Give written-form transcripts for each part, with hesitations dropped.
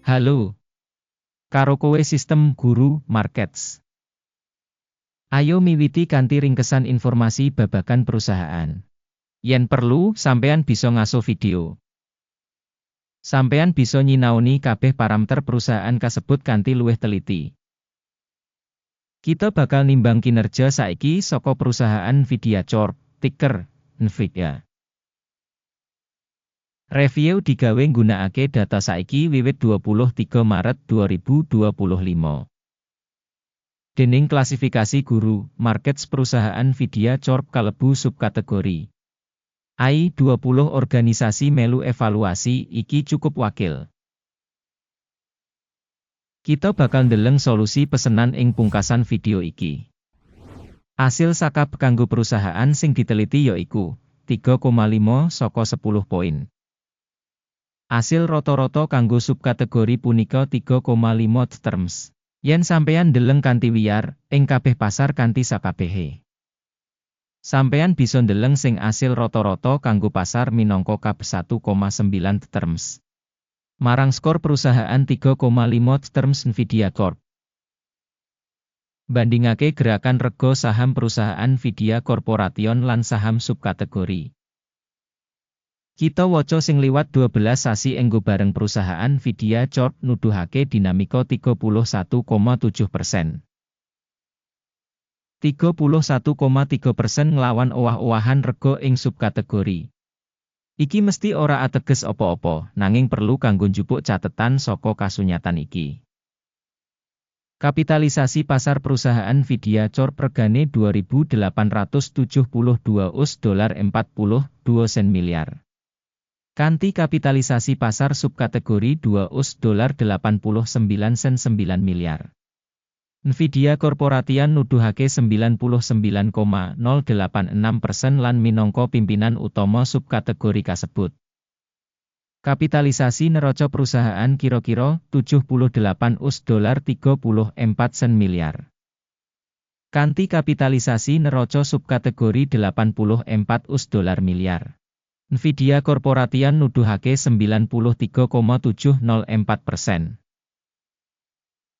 Halo, karo kowe sistem Guru Markets. Ayo miwiti kanthi ringkesan informasi babagan perusahaan. Yen perlu, sampeyan bisa ngaso video. Sampeyan bisa nyinaoni kabeh parameter perusahaan kasebut kanthi luwih teliti. Kita bakal nimbang kinerja saiki saka perusahaan Nvidia Corp, ticker Nvidia. Review digawe nggunakake data saiki wiwit 23 Maret 2025. Dening klasifikasi Guru Markets perusahaan Nvidia Corp kalebu subkategori AI20 organisasi melu evaluasi iki cukup wakil. Kita bakal ndeleng solusi pesenan ing pungkasan video iki. Asil saka kanggo perusahaan sing diteliti yaiku 3,5 saka 10 poin. Asil rata-rata kanggo subkategori punika 3,5 terms. Yen sampeyan ndeleng kanthi wiyar, ing kabeh pasar kanthi sakabehe. Sampeyan bisa ndeleng sing asil rata-rata kanggo pasar minangka kab 1,9 terms. Marang skor perusahaan 3,5 terms Nvidia Corp. Bandingake gerakan rega saham perusahaan Nvidia Corporation lan saham subkategori. Kita waca sing liwat 12 sasi enggo bareng perusahaan Nvidia Corp nuduhake dinamika 31,7%. 31,3% nglawan owah-owahan rega ing subkategori. Iki mesti ora ateges apa-apa, nanging perlu kanggo njupuk catetan saka kasunyatan iki. Kapitalisasi pasar perusahaan Nvidia Corp regane 2.872 US dollar 42 sen miliar. Kanthi kapitalisasi pasar subkategori 2 US dollar 89 sen 9 miliar. Nvidia Corporation nuduhake 99,086% lan minangka pimpinan utama subkategori kasebut. Kapitalisasi neraca perusahaan kira-kira 78 US dollar 34 sen miliar. Kanthi kapitalisasi neraca subkategori 84 US dollar miliar. Nvidia Corporation nuduhake 93,704%.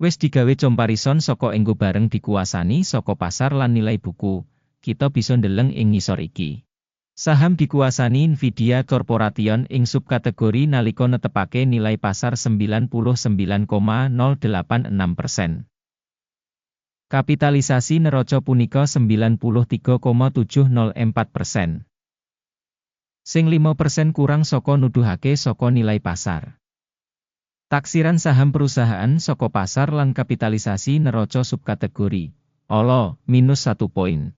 Wis digawe comparison saka enggo bareng dikuasani saka pasar lan nilai buku, kita bisa ndeleng ing ngisor iki. Saham dikuasani Nvidia Corporation ing subkategori nalika netepake nilai pasar 99,086%. Kapitalisasi neraca punika 93,704%. Sing 5% kurang saka nuduhake saka nilai pasar. Taksiran saham perusahaan saka pasar lan kapitalisasi neraca subkategori. Olo, minus 1 poin.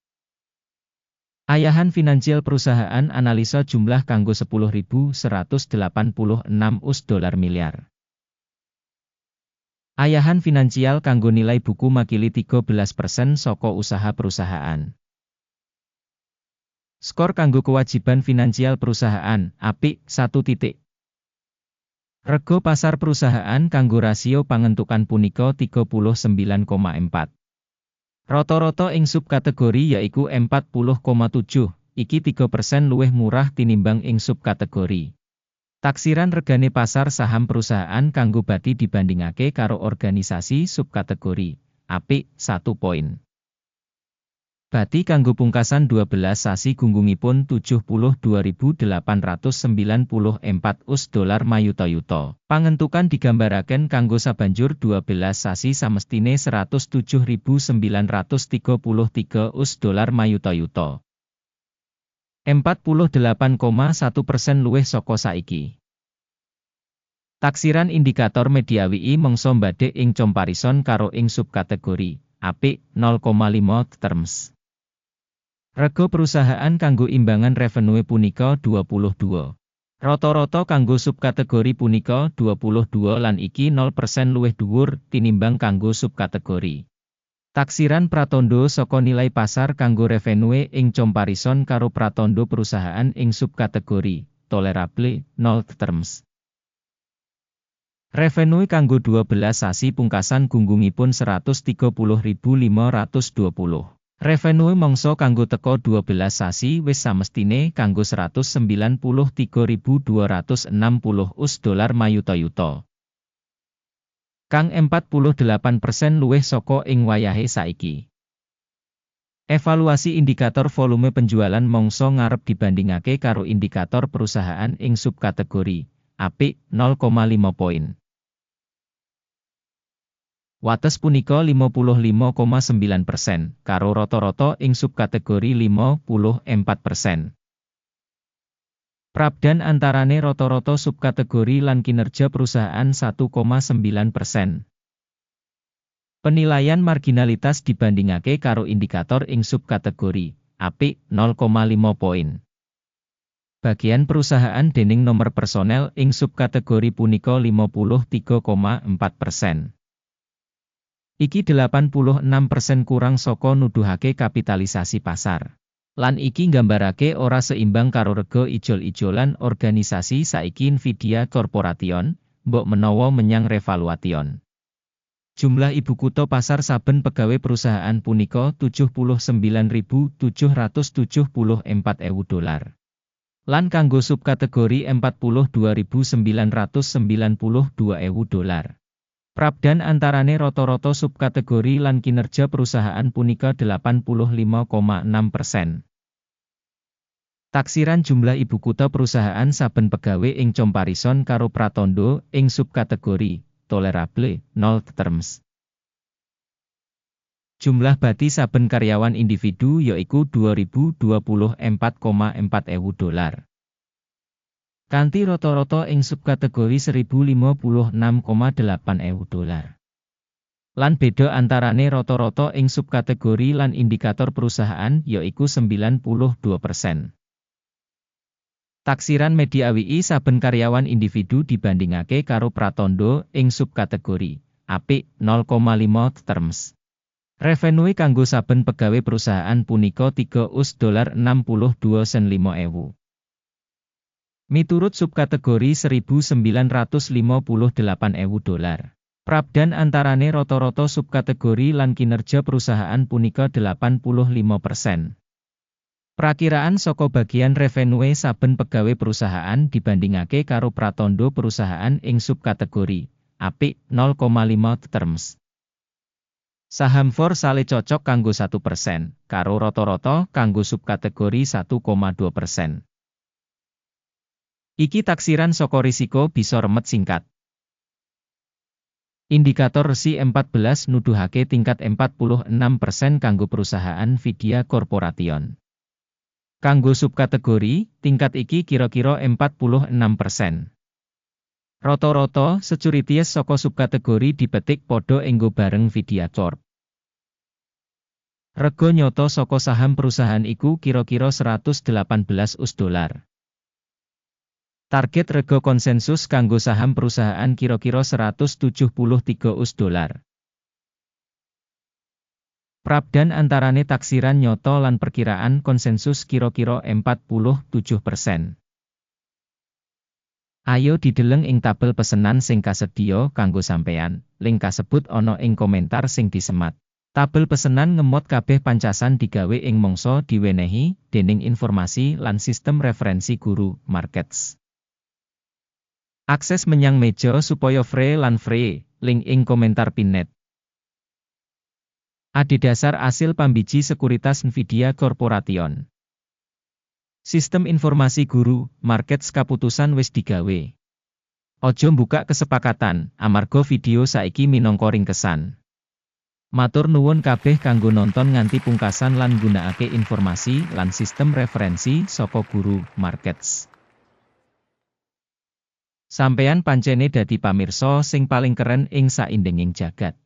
Ayahan finansial perusahaan analisa jumlah kanggo 10.186 US dollar miliar. Ayahan finansial kanggo nilai buku makili 13% saka usaha perusahaan. Skor kanggo kewajiban finansial perusahaan, apik, 1 titik. Rego pasar perusahaan kanggo rasio pangentukan punika 39,4. Rata-rata ing subkategori yaiku 40,7, iki 3% luwih murah tinimbang ing subkategori. Taksiran regane pasar saham perusahaan kanggo bati dibandingake karo organisasi subkategori, apik, 1 poin. Bati kanggo pungkasan 12 sasi gunggungipun 72.894 US dollar mayuta-yuta. Pangentukan digambaraken kanggo sabanjur 12 sasi samestine 107.933 US dollar mayuta-yuta. 48,1% luwih saka saiki. Taksiran indikator media WI mangsa mbadhek ing comparison karo ing subkategori, apik, 0,5 terms. Rego perusahaan kanggo imbangan revenue punika 22. Rata-rata kanggo subkategori punika 22 lan iki 0% luwih dhuwur tinimbang kanggo subkategori. Taksiran pratandha saka nilai pasar kanggo revenue ing comparison karo pratandha perusahaan ing subkategori tolerable 0 terms. Revenue kanggo 12 sasi pungkasan gunggungipun 130.520. Revenue mangsa kanggo teka 12 sasi wis samestine kanggo 193.260 US dollar mayuta-yuta. kang 48% luwih saka ing wayahe saiki. Evaluasi indikator volume penjualan mangsa ngarep dibandingake karo indikator perusahaan ing subkategori apik 0,5 poin. Wates punika 55,9%, karo rata-rata ing subkategori 54%. Prabdan antarane rata-rata subkategori lan kinerja perusahaan 1,9%. Penilaian marginalitas dibandingake karo indikator ing subkategori apik 0,5 poin. Bagian perusahaan dening nomor personel ing subkategori punika 53,4%. Iki 86% kurang saka nuduhake kapitalisasi pasar. Lan iki nggambarake ora seimbang karo rega ijol-ijolan organisasi saiki Nvidia Corporation, mbok menawa menyang revaluation. Jumlah ibu kutha pasar saben pegawai perusahaan punika $79.774.000. Lan kanggo subkategori $42.992.000. Prabdan antarane rata-rata subkategori lan kinerja perusahaan punika 85,6%. Taksiran jumlah ibu kutha perusahaan saben pegawai ing comparison karo pratandha ing subkategori tolerable 0 terms. Jumlah bati saben karyawan individu yaiku $2.024.400. Kanthi rata-rata ing subkategori $1.056.800. Lan beda antarane rata-rata ing subkategori lan indikator perusahaan yaiku 92%. Taksiran media AWI saben karyawan individu dibandingake karo pratandha ing subkategori apik 0,5 terms. Revenue kanggo saben pegawai perusahaan punika $3.62.500. Miturut subkategori $1.958.000. Prabdan antarane rata-rata subkategori lan kinerja perusahaan punika 85%. Prakiraan saka bagian revenue saben pegawai perusahaan dibandingake karo pratandha perusahaan ing subkategori apik 0,5 terms. Saham for sale cocok kanggo 1%, karo rata-rata kanggo subkategori 1,2%. Iki taksiran saka risiko bisa remet singkat. Indikator RSI 14 nuduhake tingkat 46% kanggo perusahaan Nvidia Corporation. Kanggo subkategori, tingkat iki kira-kira 46%. Rata-rata securities saka subkategori dipetik padha enggo bareng Nvidia Corp. Rega nyata saka saham perusahaan iku kira-kira $118. Target rega konsensus kanggo saham perusahaan kira-kira $173. Prabdan antarane taksiran nyata lan perkiraan konsensus kira-kira 47%. Ayo dideleng ing tabel pesenan sing kasedhiya kanggo sampeyan. Link kasebut ana ing komentar sing disemat. Tabel pesenan ngemot kabeh pancasan digawe ing mangsa diwenehi dening informasi lan sistem referensi guru markets. Akses menyang meja supaya free lan free, link ing komentar pinnet. Adhedhasar asil pambiji sekuritas Nvidia Corporation. Sistem informasi guru, markets kaputusan wis digawe. Ojo mbukak kesepakatan, amarga video saiki minangka ringkesan. Matur nuwun kabeh kanggo nonton nganti pungkasan lan nggunakake informasi lan sistem referensi saka guru markets. Sampeyan pancene dadi pamirsa sing paling keren ing saindenging jagat.